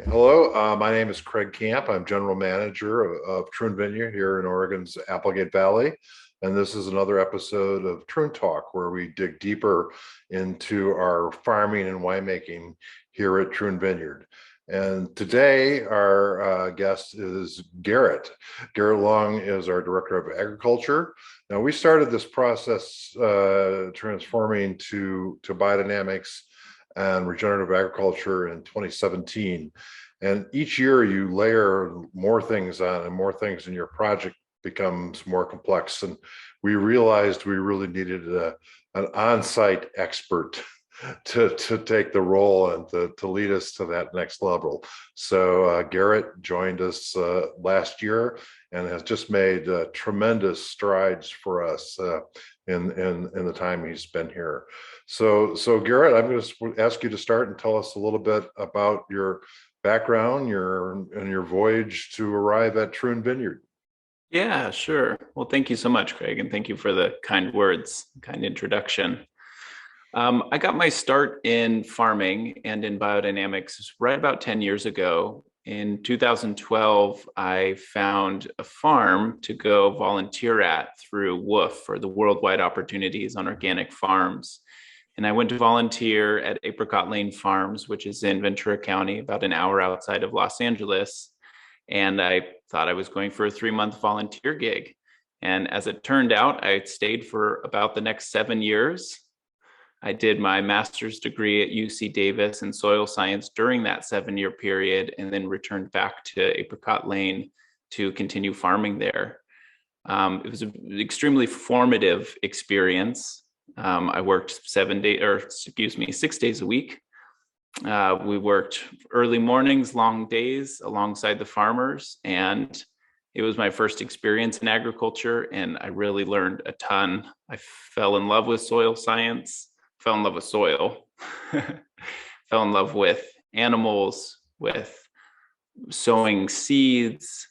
Hello, my name is Craig Camp. I'm General Manager of Troon Vineyard here in Oregon's Applegate Valley. And this is another episode of Troon Talk, where we dig deeper into our farming and winemaking here at Troon Vineyard. And today our guest is Garett. Garett Long is our Director of Agriculture. Now, we started this process transforming to biodynamics and regenerative agriculture in 2017. And each year you layer more things on and more things, and your project becomes more complex. And we realized we really needed an on-site expert to take the role and to lead us to that next level. So Garett joined us last year and has just made tremendous strides for us in the time he's been here. So Garett, I'm going to ask you to start and tell us a little bit about your background, your voyage to arrive at Troon Vineyard. Yeah, sure. Well, thank you so much, Craig, and thank you for the kind words, kind introduction. I got my start in farming and in biodynamics right about 10 years ago. In 2012, I found a farm to go volunteer at through WOOF, or the Worldwide Opportunities on Organic Farms. And I went to volunteer at Apricot Lane Farms, which is in Ventura County, about an hour outside of Los Angeles. And I thought I was going for a 3-month volunteer gig. And as it turned out, I stayed for about the next 7 years. I did my master's degree at UC Davis in soil science during that 7-year period, and then returned back to Apricot Lane to continue farming there. It was an extremely formative experience. I worked 6 days a week. We worked early mornings, long days alongside the farmers, and it was my first experience in agriculture, and I really learned a ton. I fell in love with soil science, fell in love with soil, fell in love with animals, with sowing seeds,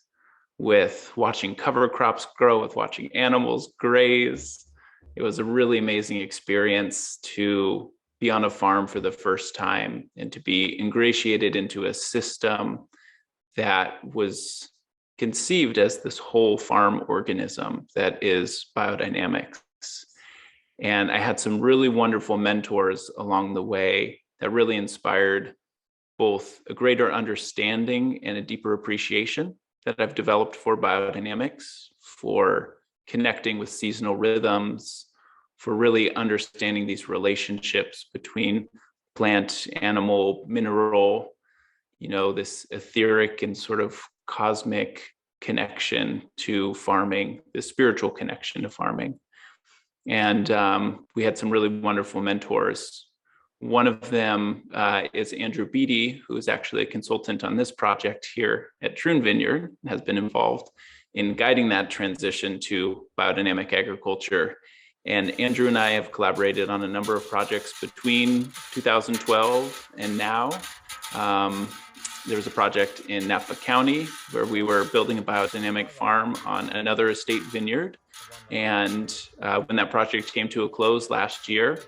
with watching cover crops grow, with watching animals graze. It was a really amazing experience to be on a farm for the first time and to be ingratiated into a system that was conceived as this whole farm organism that is biodynamics. And I had some really wonderful mentors along the way that really inspired both a greater understanding and a deeper appreciation that I've developed for biodynamics, for connecting with seasonal rhythms, for really understanding these relationships between plant, animal, mineral, this etheric and sort of cosmic connection to farming, the spiritual connection to farming. And we had some really wonderful mentors. One of them is Andrew Beatty, who is actually a consultant on this project here at Troon Vineyard, has been involved in guiding that transition to biodynamic agriculture. And Andrew and I have collaborated on a number of projects between 2012 and now. There was a project in Napa County where we were building a biodynamic farm on another estate vineyard. And when that project came to a close last year,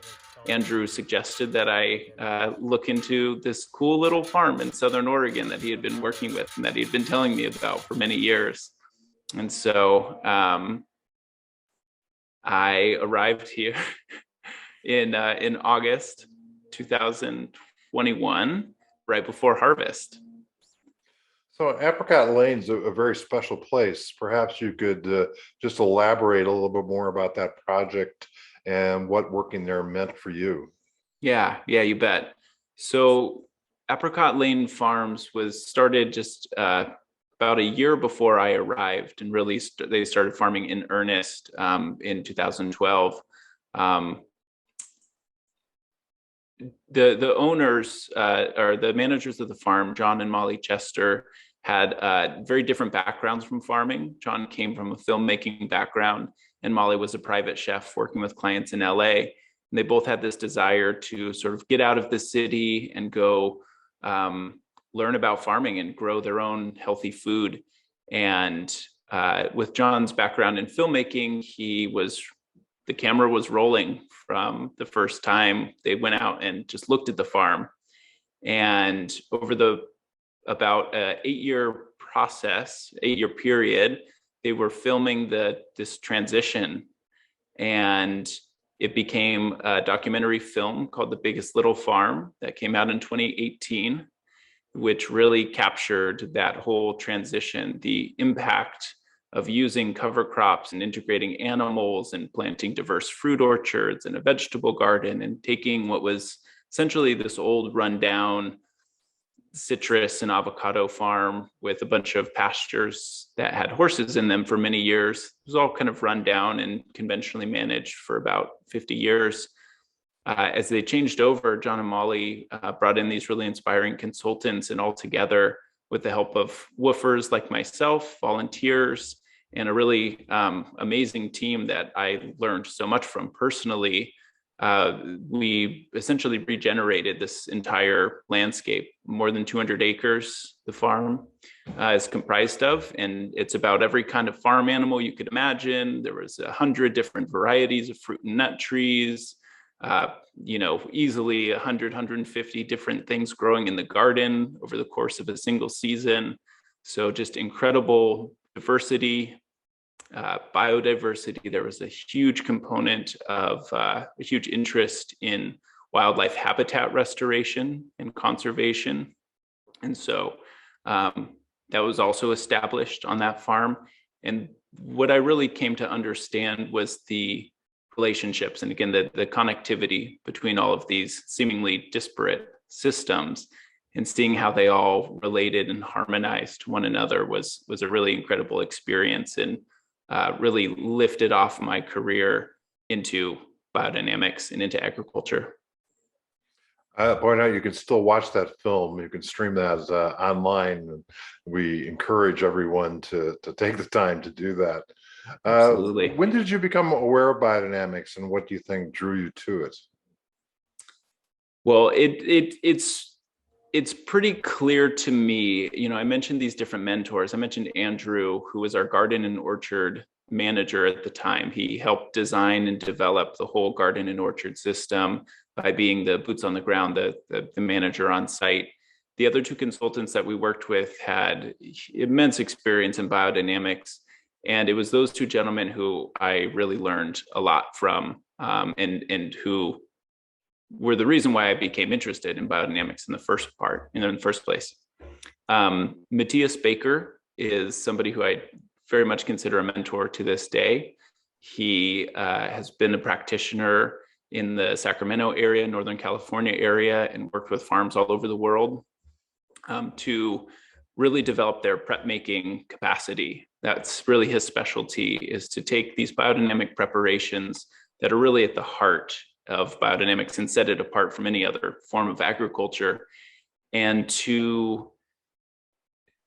Andrew suggested that I look into this cool little farm in Southern Oregon that he had been working with and that he had been telling me about for many years. And so I arrived here in August 2021, right before harvest. So Apricot Lane's a very special place. Perhaps you could just elaborate a little bit more about that project and what working there meant for you. Yeah, you bet. So Apricot Lane Farms was started just about a year before I arrived, and really they started farming in earnest in 2012. The owners or the managers of the farm, John and Molly Chester, had very different backgrounds from farming. John came from a filmmaking background, and Molly was a private chef working with clients in LA. And they both had this desire to sort of get out of the city and go learn about farming and grow their own healthy food. And with John's background in filmmaking, the camera was rolling from the first time they went out and just looked at the farm. And over the about an 8-year process, 8-year period. They were filming this transition, and it became a documentary film called The Biggest Little Farm that came out in 2018, which really captured that whole transition, the impact of using cover crops and integrating animals and planting diverse fruit orchards and a vegetable garden, and taking what was essentially this old rundown citrus and avocado farm with a bunch of pastures that had horses in them for many years. It was all kind of run down and conventionally managed for about 50 years. As they changed over, John and Molly brought in these really inspiring consultants, and all together, with the help of woofers like myself, volunteers, and a really amazing team that I learned so much from personally, we essentially regenerated this entire landscape. More than 200 acres the farm is comprised of, and it's about every kind of farm animal you could imagine. There was 100 different varieties of fruit and nut trees, easily 150 different things growing in the garden over the course of a single season. So just incredible diversity, biodiversity. There was a huge component of a huge interest in wildlife habitat restoration and conservation. And so that was also established on that farm. And what I really came to understand was the relationships, and again, the connectivity between all of these seemingly disparate systems, and seeing how they all related and harmonized to one another was a really incredible experience, and really lifted off my career into biodynamics and into agriculture. I point out you can still watch that film. You can stream that online. And we encourage everyone to take the time to do that. Absolutely. When did you become aware of biodynamics, and what do you think drew you to it? Well, it's pretty clear to me. I mentioned these different mentors. I mentioned Andrew, who was our garden and orchard manager at the time. He helped design and develop the whole garden and orchard system by being the boots on the ground, the manager on site. The other two consultants that we worked with had immense experience in biodynamics. And it was those two gentlemen who I really learned a lot from, and who were the reason why I became interested in biodynamics in the first place. Matthias Baker is somebody who I very much consider a mentor to this day. He has been a practitioner in the Sacramento area, Northern California area, and worked with farms all over the world to really develop their prep making capacity. That's really his specialty, is to take these biodynamic preparations that are really at the heart of biodynamics and set it apart from any other form of agriculture, and to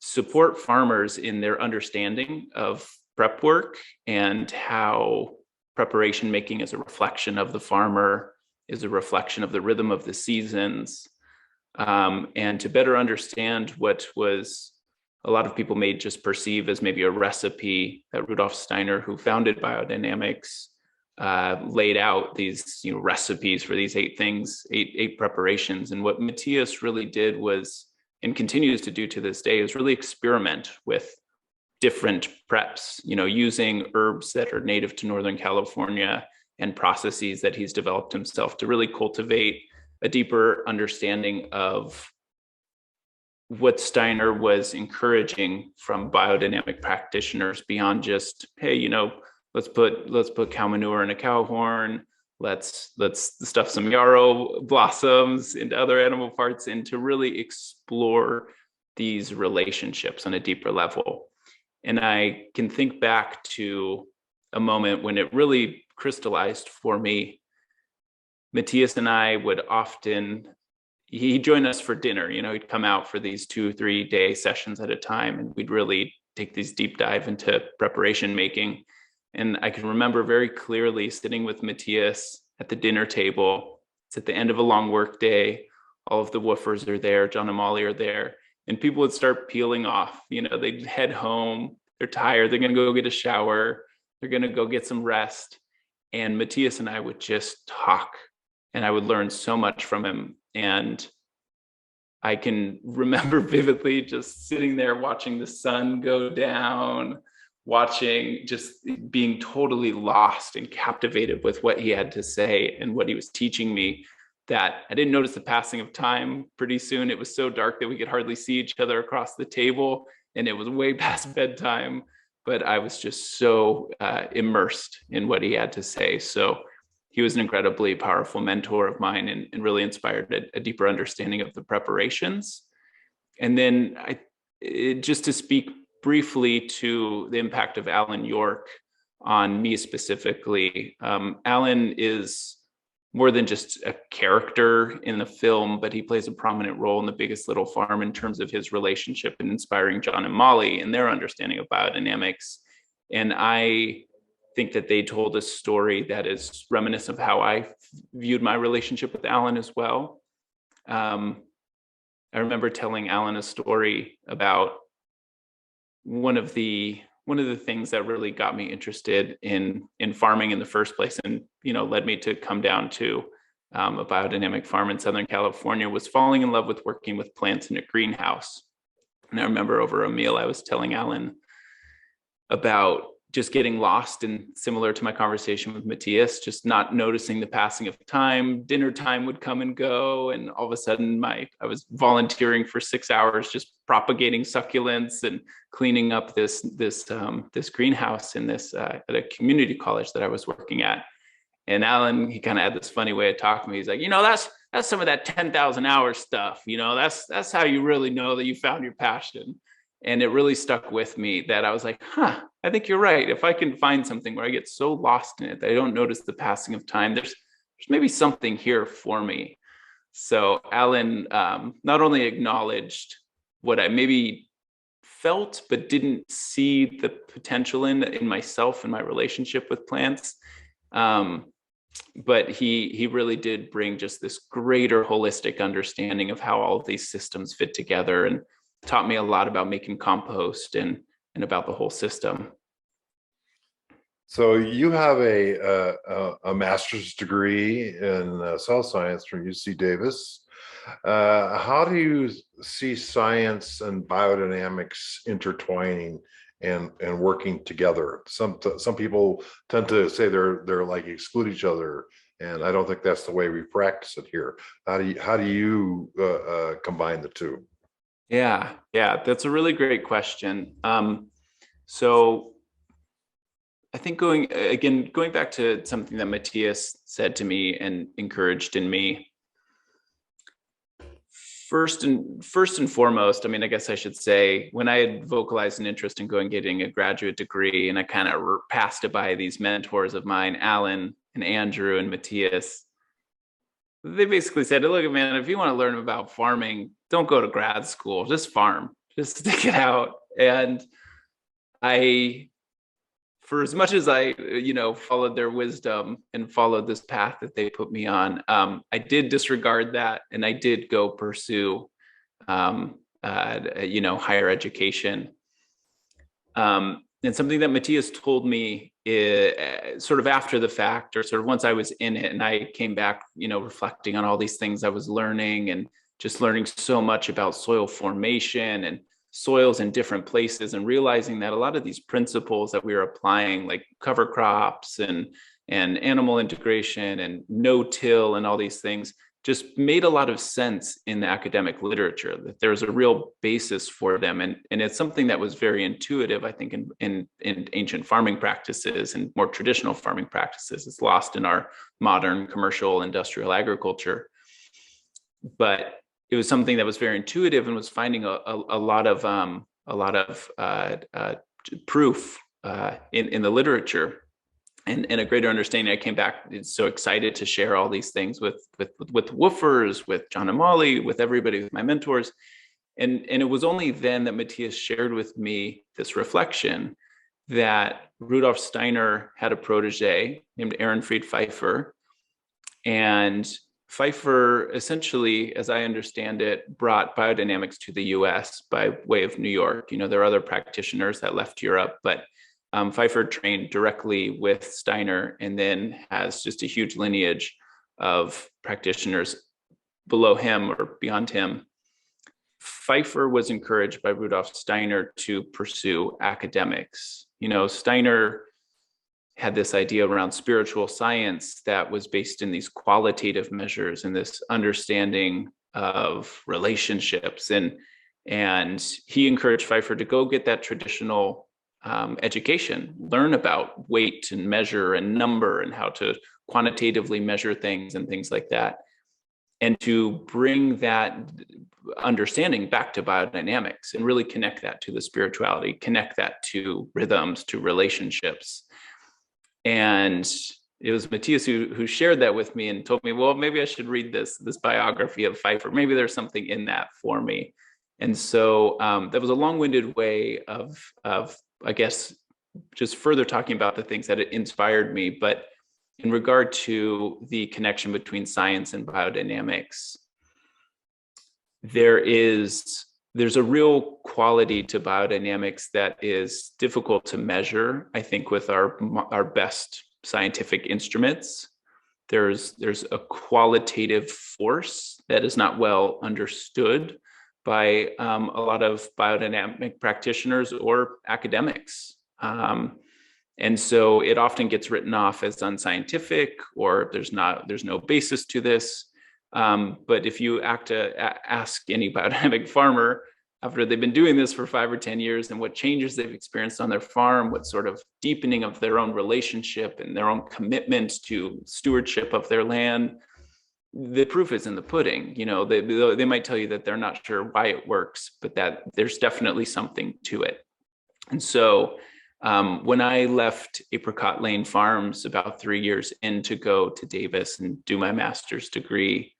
support farmers in their understanding of prep work and how preparation making is a reflection of the farmer, is a reflection of the rhythm of the seasons, and to better understand what was a lot of people may just perceive as maybe a recipe that Rudolf Steiner, who founded biodynamics, laid out these recipes for these 8 things, eight preparations. And what Matthias really did was, and continues to do to this day, is really experiment with different preps, using herbs that are native to Northern California and processes that he's developed himself to really cultivate a deeper understanding of what Steiner was encouraging from biodynamic practitioners, beyond just, hey, let's put cow manure in a cow horn, let's stuff some yarrow blossoms into other animal parts, and to really explore these relationships on a deeper level. And I can think back to a moment when it really crystallized for me. Matthias and I would often, he'd join us for dinner. He'd come out for these 2-3 day sessions at a time, and we'd really take these deep dive into preparation making. And I can remember very clearly sitting with Matthias at the dinner table. It's at the end of a long work day. All of the woofers are there. John and Molly are there. And people would start peeling off. They'd head home. They're tired. They're going to go get a shower. They're going to go get some rest. And Matthias and I would just talk. And I would learn so much from him. And I can remember vividly just sitting there watching the sun go down, watching, just being totally lost and captivated with what he had to say and what he was teaching me, that I didn't notice the passing of time. Pretty soon it was so dark that we could hardly see each other across the table, and it was way past bedtime, but I was just so immersed in what he had to say. So he was an incredibly powerful mentor of mine, and really inspired a deeper understanding of the preparations. And then just to speak briefly to the impact of Alan York on me specifically, Alan is more than just a character in the film, but he plays a prominent role in The Biggest Little Farm in terms of his relationship and inspiring John and Molly and their understanding of biodynamics. And I think that they told a story that is reminiscent of how I viewed my relationship with Alan as well. I remember telling Alan a story about one of the things that really got me interested in farming in the first place, and led me to come down to a biodynamic farm in Southern California, was falling in love with working with plants in a greenhouse. And I remember over a meal I was telling Alan about just getting lost, and similar to my conversation with Matthias, just not noticing the passing of time. Dinner time would come and go, and all of a sudden I was volunteering for 6 hours, just propagating succulents and cleaning up this greenhouse in this at a community college that I was working at. And Alan, he kind of had this funny way of talking to me. He's like, that's some of that 10,000 hours stuff. That's how you really know that you found your passion. And it really stuck with me, that I was like, I think you're right. If I can find something where I get so lost in it that I don't notice the passing of time, there's maybe something here for me. So Alan not only acknowledged what I maybe felt, but didn't see the potential in myself and my relationship with plants. But he really did bring just this greater holistic understanding of how all of these systems fit together, and taught me a lot about making compost and about the whole system. So you have a master's degree in cell science from UC Davis. How do you see science and biodynamics intertwining and working together? Some people tend to say they're like exclude each other, and I don't think that's the way we practice it here. How do you combine the two? Yeah, that's a really great question. So I think going back to something that Matthias said to me and encouraged in me, first and foremost, I guess I should say, when I had vocalized an interest in getting a graduate degree, and I kind of passed it by these mentors of mine, Alan and Andrew and Matthias, they basically said, look, man, if you want to learn about farming, don't go to grad school, just farm, just stick it out. And for as much as I, followed their wisdom and followed this path that they put me on, I did disregard that, and I did go pursue, higher education. And something that Matthias told me sort of after the fact, or sort of once I was in it, and I came back, reflecting on all these things I was learning, and just learning so much about soil formation and soils in different places, and realizing that a lot of these principles that we were applying, like cover crops and animal integration and no-till and all these things, just made a lot of sense in the academic literature, that there's a real basis for them. And it's something that was very intuitive, I think, in ancient farming practices and more traditional farming practices. It's lost in our modern commercial industrial agriculture. But it was something that was very intuitive, and was finding a lot of proof in the literature. And a greater understanding. I came back so excited to share all these things with woofers, with John and Molly, with everybody, with my mentors. And it was only then that Matthias shared with me this reflection that Rudolf Steiner had a protege named Ehrenfried Pfeiffer. And Pfeiffer essentially, as I understand it, brought biodynamics to the US by way of New York. There are other practitioners that left Europe, but Pfeiffer trained directly with Steiner, and then has just a huge lineage of practitioners below him or beyond him. Pfeiffer was encouraged by Rudolf Steiner to pursue academics. Steiner had this idea around spiritual science that was based in these qualitative measures and this understanding of relationships. And he encouraged Pfeiffer to go get that traditional education, learn about weight and measure and number and how to quantitatively measure things and things like that, and to bring that understanding back to biodynamics and really connect that to the spirituality, connect that to rhythms, to relationships. And it was Matthias who shared that with me and told me, well, maybe I should read this biography of Pfeiffer. Maybe there's something in that for me. And so that was a long-winded way of I guess, just further talking about the things that inspired me. But in regard to the connection between science and biodynamics, there's a real quality to biodynamics that is difficult to measure, I think, with our best scientific instruments. There's a qualitative force that is not well understood by a lot of biodynamic practitioners or academics. And so it often gets written off as unscientific, or there's no basis to this. But if you ask any biodynamic farmer after they've been doing this for 5 or 10 years and what changes they've experienced on their farm, what sort of deepening of their own relationship and their own commitment to stewardship of their land, the proof is in the pudding. They might tell you that they're not sure why it works, but that there's definitely something to it. And so when I left Apricot Lane Farms about 3 years in to go to Davis and do my master's degree,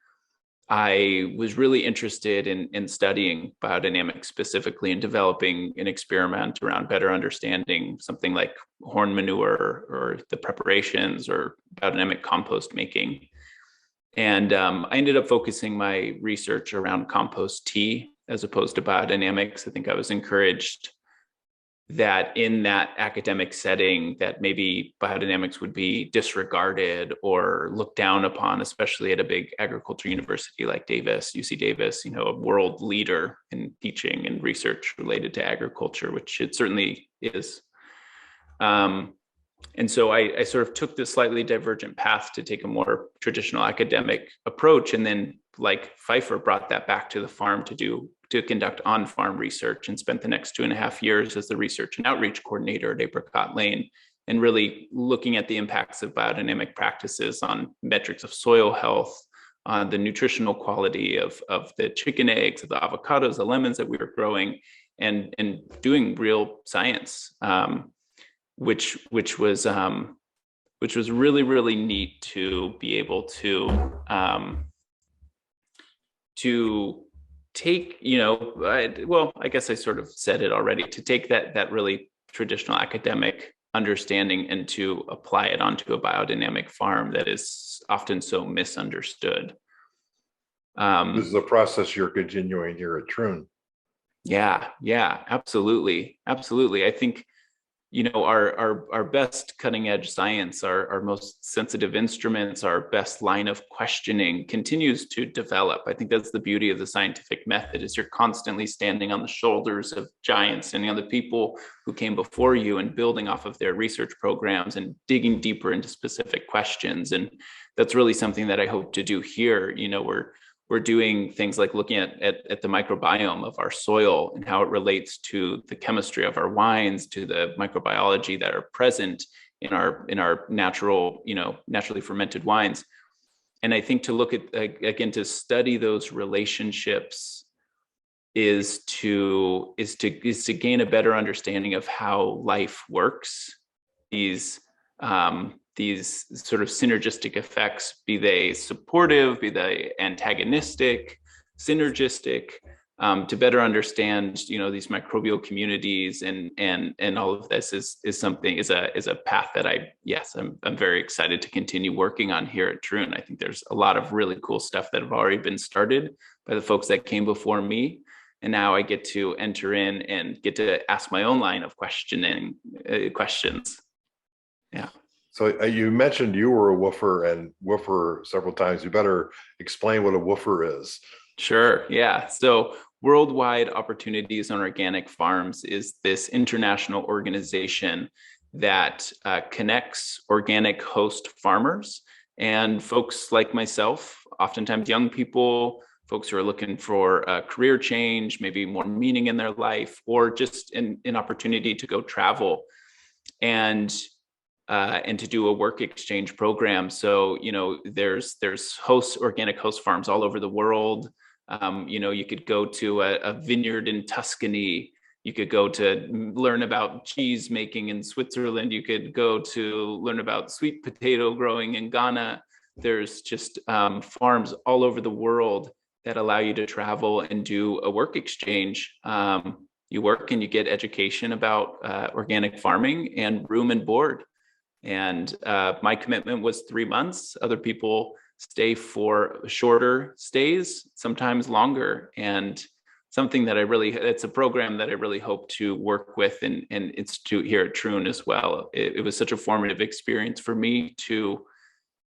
I was really interested in studying biodynamics specifically and developing an experiment around better understanding something like horn manure or the preparations or biodynamic compost making. And I ended up focusing my research around compost tea as opposed to biodynamics. I think I was encouraged that in that academic setting that maybe biodynamics would be disregarded or looked down upon, especially at a big agriculture university like Davis, UC Davis, a world leader in teaching and research related to agriculture, which it certainly is. And so I sort of took this slightly divergent path to take a more traditional academic approach. And then, like Pfeiffer, brought that back to the farm to conduct on-farm research, and spent the next 2.5 years as the research and outreach coordinator at Apricot Lane, and really looking at the impacts of biodynamic practices on metrics of soil health, on the nutritional quality of the chicken eggs, of the avocados, the lemons that we were growing, and doing real science. Which was really, really neat to be able to take, I guess I sort of said it already, to take that really traditional academic understanding and to apply it onto a biodynamic farm that is often so misunderstood. This is a process you're continuing here at Troon. Yeah, absolutely. I think, our best cutting edge science, our most sensitive instruments, our best line of questioning continues to develop. I think that's the beauty of the scientific method, is you're constantly standing on the shoulders of giants, standing on the people who came before you and building off of their research programs and digging deeper into specific questions. And that's really something that I hope to do here. We're doing things like looking at the microbiome of our soil and how it relates to the chemistry of our wines, to the microbiology that are present in our natural, naturally fermented wines. And I think to look at, again, to study those relationships is to gain a better understanding of how life works. These sort of synergistic effects, be they supportive, be they antagonistic, synergistic, to better understand, these microbial communities, and all of this is a path that I'm very excited to continue working on here at Troon. I think there's a lot of really cool stuff that have already been started by the folks that came before me. And now I get to enter in and get to ask my own line of questions. Yeah. So you mentioned you were a woofer and woofer several times. You better explain what a woofer is. Sure. Yeah. So Worldwide Opportunities on Organic Farms is this international organization that connects organic host farmers and folks like myself, oftentimes young people, folks who are looking for a career change, maybe more meaning in their life, or just an opportunity to go travel and and to do a work exchange program. So, there's organic host farms all over the world. You could go to a vineyard in Tuscany. You could go to learn about cheese making in Switzerland. You could go to learn about sweet potato growing in Ghana. There's just farms all over the world that allow you to travel and do a work exchange. You work and you get education about organic farming and room and board. And my commitment was 3 months. Other people stay for shorter stays, sometimes longer. And it's a program that I really hope to work with and institute here at Troon as well. It was such a formative experience for me to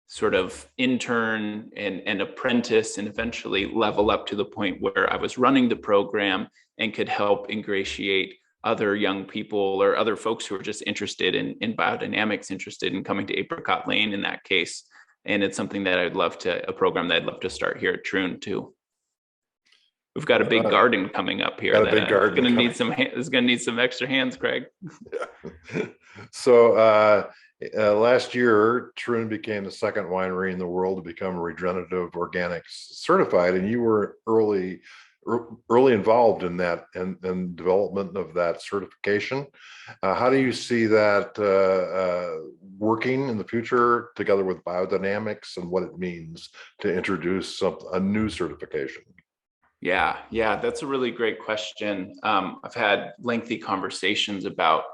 sort of intern and apprentice and eventually level up to the point where I was running the program and could help ingratiate other young people or other folks who are just interested in biodynamics, interested in coming to Apricot Lane in that case. And it's something that a program that I'd love to start here at Troon too. We've got a big garden coming up here. Got a big garden. Is going to need some extra hands, Craig. Yeah. So last year, Troon became the second winery in the world to become Regenerative Organics certified, and you were early involved in that and development of that certification. How do you see that working in the future together with biodynamics and what it means to introduce a new certification? Yeah, that's a really great question. I've had lengthy conversations about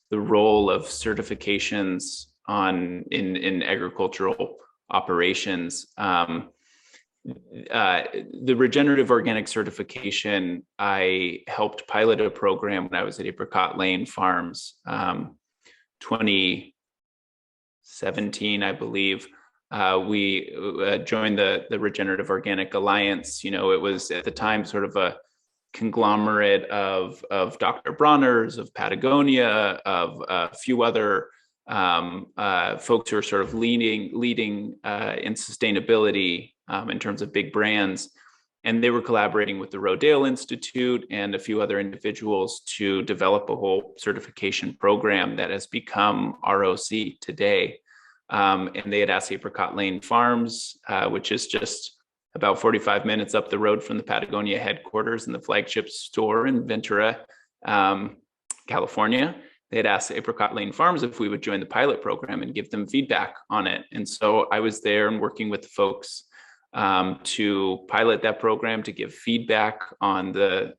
the role of certifications in agricultural operations. The Regenerative Organic certification, I helped pilot a program when I was at Apricot Lane Farms, 2017, I believe. We joined the Regenerative Organic Alliance. It was at the time sort of a conglomerate of Dr. Bronner's, of Patagonia, of a few other folks who are sort of leading in sustainability in terms of big brands. And they were collaborating with the Rodale Institute and a few other individuals to develop a whole certification program that has become ROC today. And they had asked Apricot Lane Farms, which is just about 45 minutes up the road from the Patagonia headquarters and the flagship store in Ventura, California. They had asked Apricot Lane Farms if we would join the pilot program and give them feedback on it. And so I was there and working with the folks to pilot that program, to give feedback on the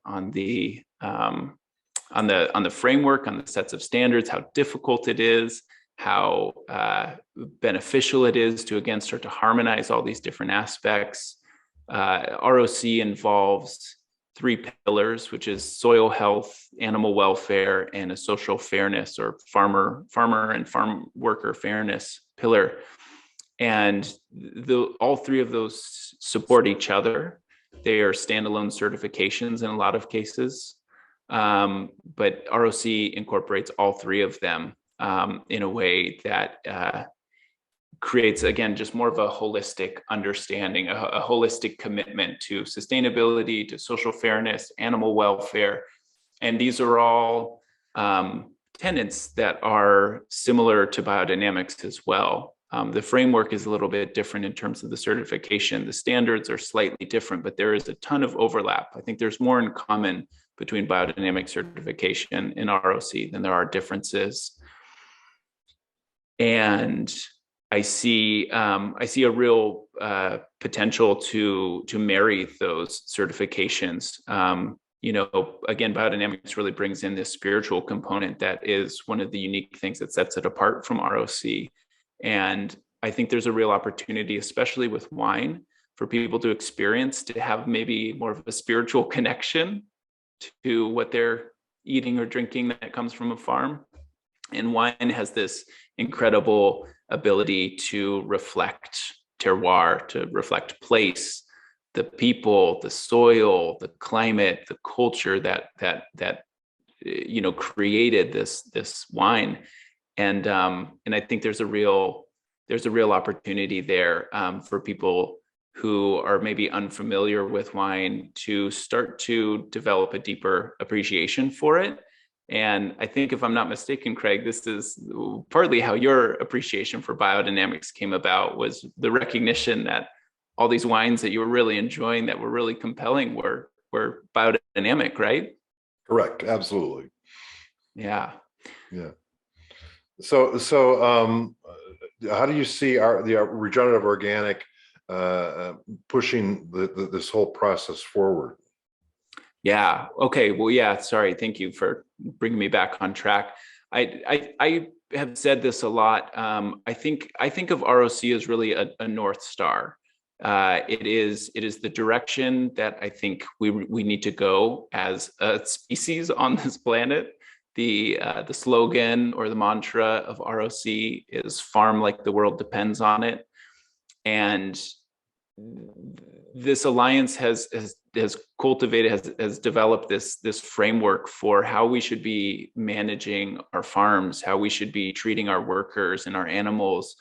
framework, on the sets of standards, how difficult it is, how beneficial it is to, again, start to harmonize all these different aspects. ROC involves 3 pillars, which is soil health, animal welfare, and a social fairness or farmer and farm worker fairness pillar. And all 3 of those support each other. They are standalone certifications in a lot of cases, but ROC incorporates all 3 of them in a way that creates, again, just more of a holistic understanding, a holistic commitment to sustainability, to social fairness, animal welfare. And these are all tenets that are similar to biodynamics as well. The framework is a little bit different in terms of the certification. The standards are slightly different, but there is a ton of overlap. I think there's more in common between biodynamic certification and ROC than there are differences. And I see a real potential to marry those certifications. Again, biodynamics really brings in this spiritual component that is one of the unique things that sets it apart from ROC. And I think there's a real opportunity, especially with wine, for people to experience, to have maybe more of a spiritual connection to what they're eating or drinking that comes from a farm. And wine has this incredible ability to reflect terroir, to reflect place, the people, the soil, the climate, the culture that created this wine. And I think there's a real opportunity there for people who are maybe unfamiliar with wine to start to develop a deeper appreciation for it. And I think, if I'm not mistaken, Craig, this is partly how your appreciation for biodynamics came about, was the recognition that all these wines that you were really enjoying, that were really compelling, were biodynamic, right? Correct. Absolutely. Yeah. Yeah. So how do you see the regenerative organic pushing this whole process forward? Yeah. Okay. Well, yeah. Sorry. Thank you for bringing me back on track. I have said this a lot. I think of ROC as really a North Star. It is the direction that I think we need to go as a species on this planet. The slogan or the mantra of ROC is "Farm like the world depends on it," and this alliance has developed this framework for how we should be managing our farms, how we should be treating our workers and our animals,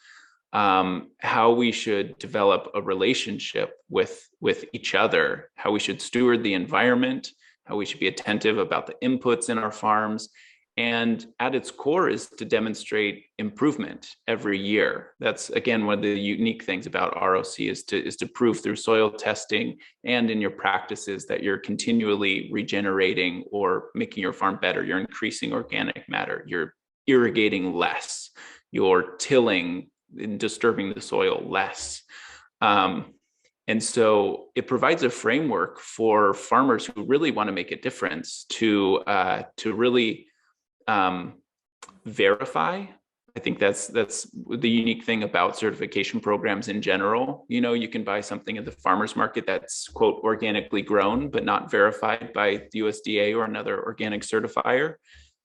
how we should develop a relationship with each other, how we should steward the environment, how we should be attentive about the inputs in our farms. And at its core is to demonstrate improvement every year. That's, again, one of the unique things about ROC is to prove through soil testing and in your practices that you're continually regenerating or making your farm better. You're increasing organic matter, you're irrigating less, you're tilling and disturbing the soil less. And so it provides a framework for farmers who really want to make a difference to really verify. I think that's the unique thing about certification programs in general. You can buy something at the farmer's market that's, quote, organically grown, but not verified by the USDA or another organic certifier.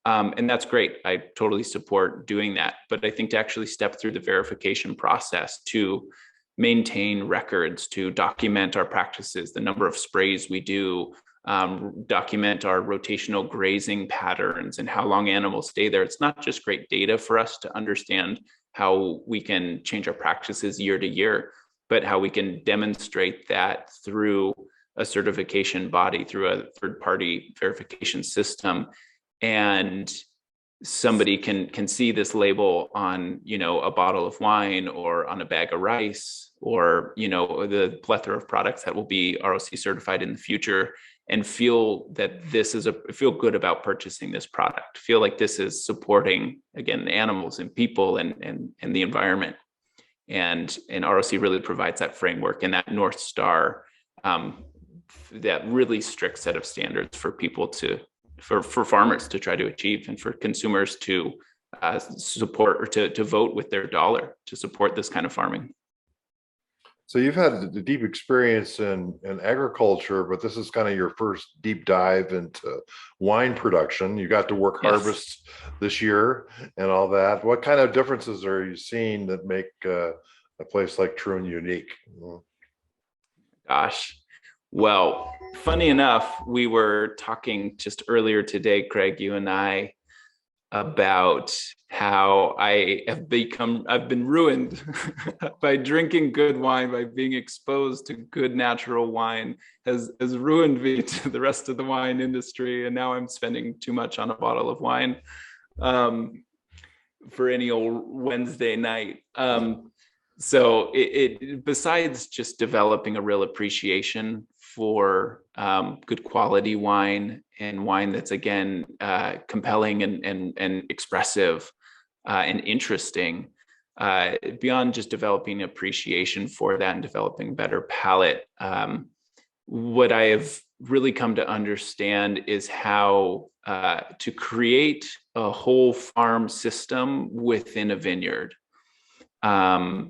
And that's great. I totally support doing that. But I think to actually step through the verification process, to maintain records, to document our practices, the number of sprays we do, document our rotational grazing patterns and how long animals stay there. It's not just great data for us to understand how we can change our practices year to year, but how we can demonstrate that through a certification body, through a third-party verification system. And somebody can see this label on, a bottle of wine or on a bag of rice, or, the plethora of products that will be ROC certified in the future, and feel that feel good about purchasing this product, feel like this is supporting, again, the animals and people and the environment. And ROC really provides that framework and that North Star, that really strict set of standards for people for farmers to try to achieve, and for consumers to support, or to vote with their dollar to support this kind of farming. So you've had the deep experience in agriculture, but this is kind of your first deep dive into wine production. You got to work harvests this year and all that. What kind of differences are you seeing that make a place like Troon unique? Gosh, well, funny enough, we were talking just earlier today, Craig, you and I, about how I've been ruined by drinking good wine, by being exposed to good natural wine has ruined me to the rest of the wine industry. And now I'm spending too much on a bottle of wine for any old Wednesday night. So it besides just developing a real appreciation for good quality wine, and wine that's, again, compelling and expressive and interesting, beyond just developing appreciation for that and developing better palate, what I have really come to understand is how to create a whole farm system within a vineyard. One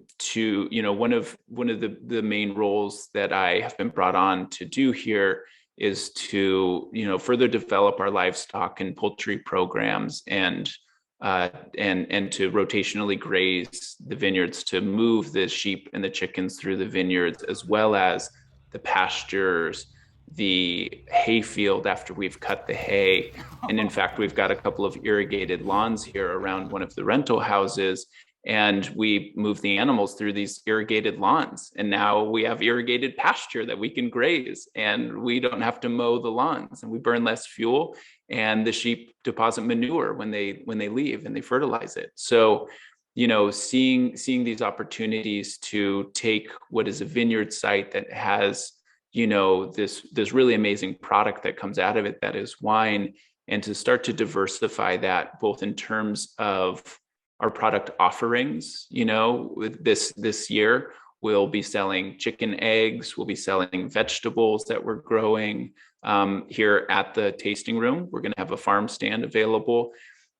of the main roles that I have been brought on to do here is to further develop our livestock and poultry programs, and to rotationally graze the vineyards, to move the sheep and the chickens through the vineyards, as well as the pastures, the hay field after we've cut the hay. And in fact, we've got a couple of irrigated lawns here around one of the rental houses. And we move the animals through these irrigated lawns. And now we have irrigated pasture that we can graze, and we don't have to mow the lawns, and we burn less fuel, and the sheep deposit manure when they leave and they fertilize it. So, seeing these opportunities to take what is a vineyard site that has, this really amazing product that comes out of it, that is wine, and to start to diversify that both in terms of our product offerings. With this year, we'll be selling chicken eggs, we'll be selling vegetables that we're growing here at the tasting room. We're going to have a farm stand available.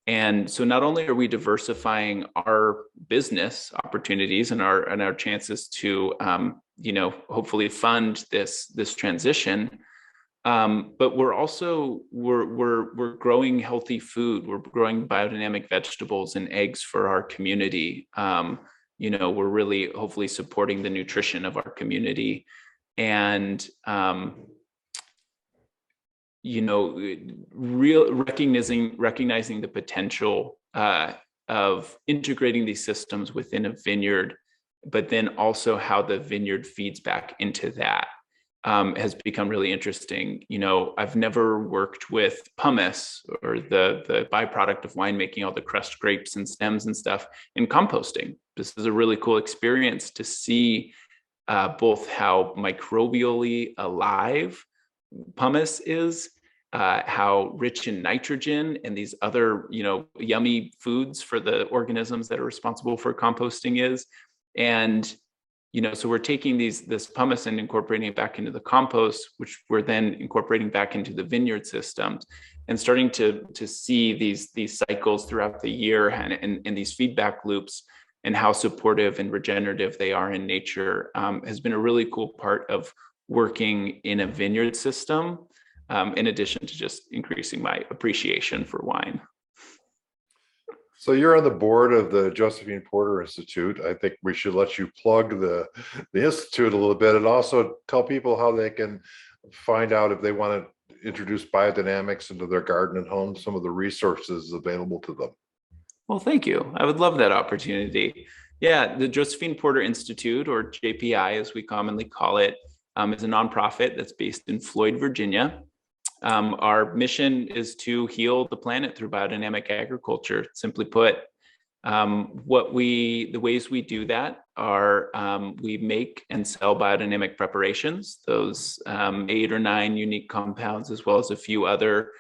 And so not only are we diversifying our business opportunities and our chances to hopefully fund this transition, but we're also we're growing healthy food. We're growing biodynamic vegetables and eggs for our community. We're really hopefully supporting the nutrition of our community, and recognizing the potential of integrating these systems within a vineyard, but then also how the vineyard feeds back into that. Has become really interesting. I've never worked with pumice, or the byproduct of winemaking, all the crushed grapes and stems and stuff, in composting. This is a really cool experience to see both how microbially alive pumice is, how rich in nitrogen and these other, yummy foods for the organisms that are responsible for composting is. And so we're taking this pumice and incorporating it back into the compost, which we're then incorporating back into the vineyard systems, and starting to see these cycles throughout the year, and these feedback loops, and how supportive and regenerative they are in nature, has been a really cool part of working in a vineyard system, in addition to just increasing my appreciation for wine. So you're on the board of the Josephine Porter Institute. I think we should let you plug the Institute a little bit, and also tell people how they can find out if they want to introduce biodynamics into their garden and home, some of the resources available to them. Well, thank you. I would love that opportunity. Yeah, the Josephine Porter Institute, or JPI as we commonly call it, is a nonprofit that's based in Floyd, Virginia. Our mission is to heal the planet through biodynamic agriculture. Simply put, the ways we do that are we make and sell biodynamic preparations, those 8 or 9 unique compounds, as well as a few other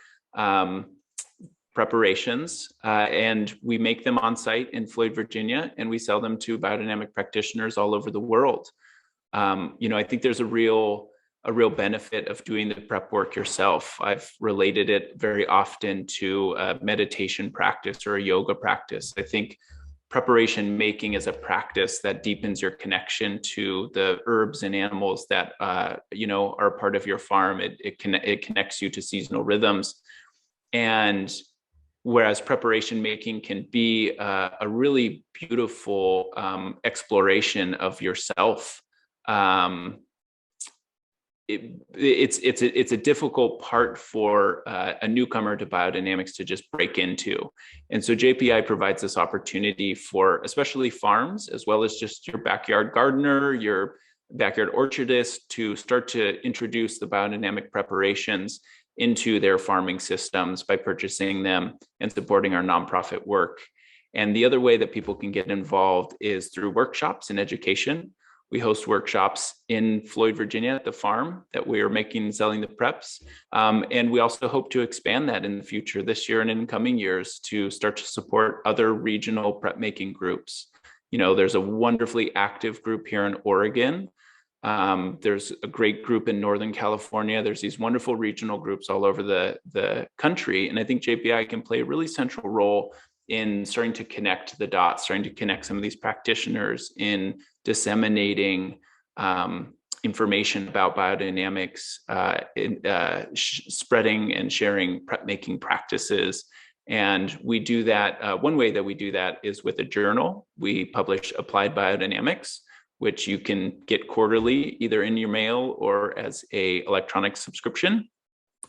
preparations, and we make them on site in Floyd, Virginia, and we sell them to biodynamic practitioners all over the world. I think there's a real benefit of doing the prep work yourself. I've related it very often to a meditation practice or a yoga practice. I think preparation making is a practice that deepens your connection to the herbs and animals that are part of your farm. It connects you to seasonal rhythms, and whereas preparation making can be a really beautiful exploration of yourself. It's a difficult part for a newcomer to biodynamics to just break into. And so JPI provides this opportunity for especially farms, as well as just your backyard gardener, your backyard orchardist, to start to introduce the biodynamic preparations into their farming systems by purchasing them and supporting our nonprofit work. And the other way that people can get involved is through workshops and education. We host workshops in Floyd, Virginia at the farm that we are making and selling the preps. And we also hope to expand that in the future, this year and in coming years, to start to support other regional prep making groups. There's a wonderfully active group here in Oregon. There's a great group in Northern California. There's these wonderful regional groups all over the country. And I think JPI can play a really central role in starting to connect the dots, starting to connect some of these practitioners in disseminating information about biodynamics, spreading and sharing prep making practices. And we do that. One way that we do that is with a journal. We publish Applied Biodynamics, which you can get quarterly, either in your mail or as a electronic subscription.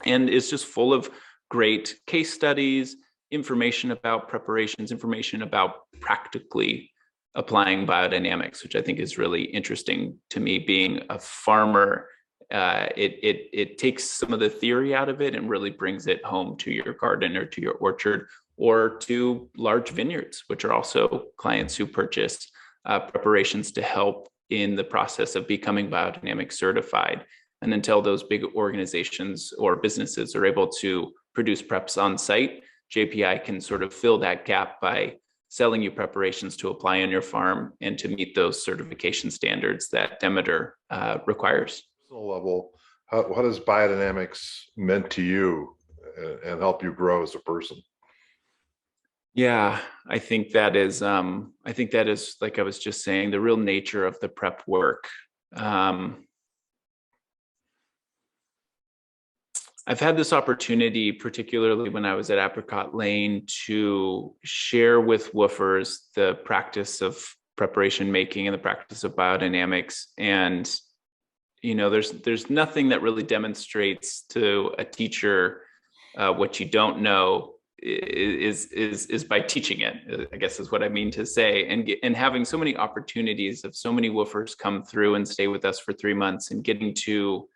And it's just full of great case studies, information about preparations, information about practically applying biodynamics, which I think is really interesting to me. Being a farmer, it takes some of the theory out of it and really brings it home to your garden or to your orchard or to large vineyards, which are also clients who purchase preparations to help in the process of becoming biodynamic certified. And until those big organizations or businesses are able to produce preps on site, JPI can sort of fill that gap by selling you preparations to apply on your farm and to meet those certification standards that Demeter requires. Level, what has biodynamics meant to you and help you grow as a person? Yeah, I think that is like I was just saying, the real nature of the prep work. I've had this opportunity, particularly when I was at Apricot Lane, to share with woofers the practice of preparation making and the practice of biodynamics. And, you know, there's nothing that really demonstrates to a teacher what you don't know is by teaching it, I guess is what I mean to say. And having so many opportunities of so many woofers come through and stay with us for 3 months and getting to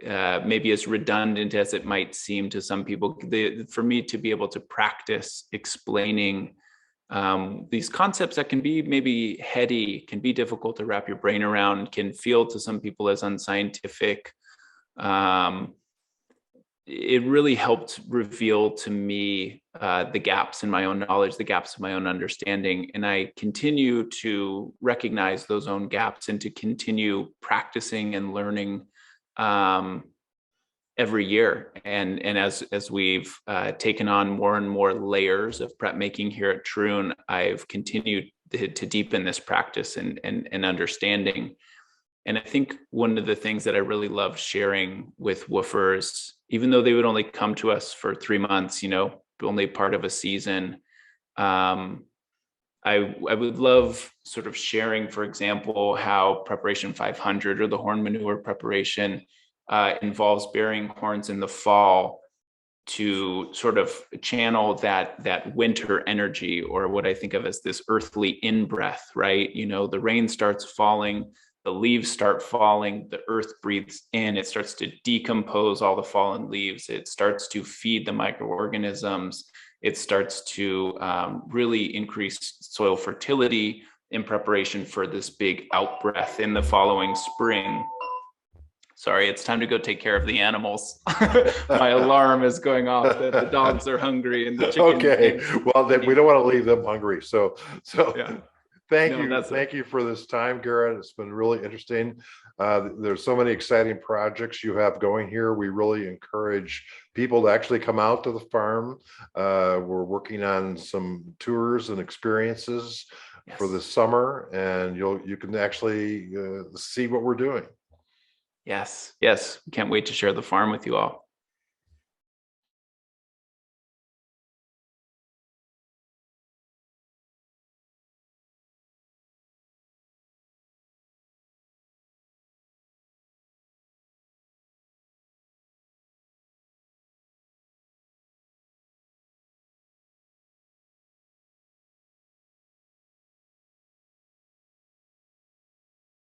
maybe as redundant as it might seem to some people, for me to be able to practice explaining these concepts that can be maybe heady, can be difficult to wrap your brain around, can feel to some people as unscientific. It really helped reveal to me the gaps in my own knowledge, the gaps in my own understanding. And I continue to recognize those own gaps and to continue practicing and learning every year. And as we've taken on more and more layers of prep making here at Troon, I've continued to deepen this practice and understanding. And I think one of the things that I really love sharing with woofers, even though they would only come to us for 3 months, you know, only part of a season, I would love sort of sharing, for example, how preparation 500 or the horn manure preparation involves burying horns in the fall to sort of channel that winter energy, or what I think of as this earthly in-breath, right? You know, the rain starts falling, the leaves start falling, the earth breathes in, it starts to decompose all the fallen leaves, it starts to feed the microorganisms, it starts to really increase soil fertility in preparation for this big out-breath in the following spring. Sorry, it's time to go take care of the animals. My alarm is going off that the dogs are hungry and the chickens. Okay, well, we don't want to leave them hungry. So yeah. Thank you for this time, Garett. It's been really interesting. There's so many exciting projects you have going here. We really encourage people to actually come out to the farm. We're working on some tours and experiences for this summer, and you can actually see what we're doing. Yes. Can't wait to share the farm with you all.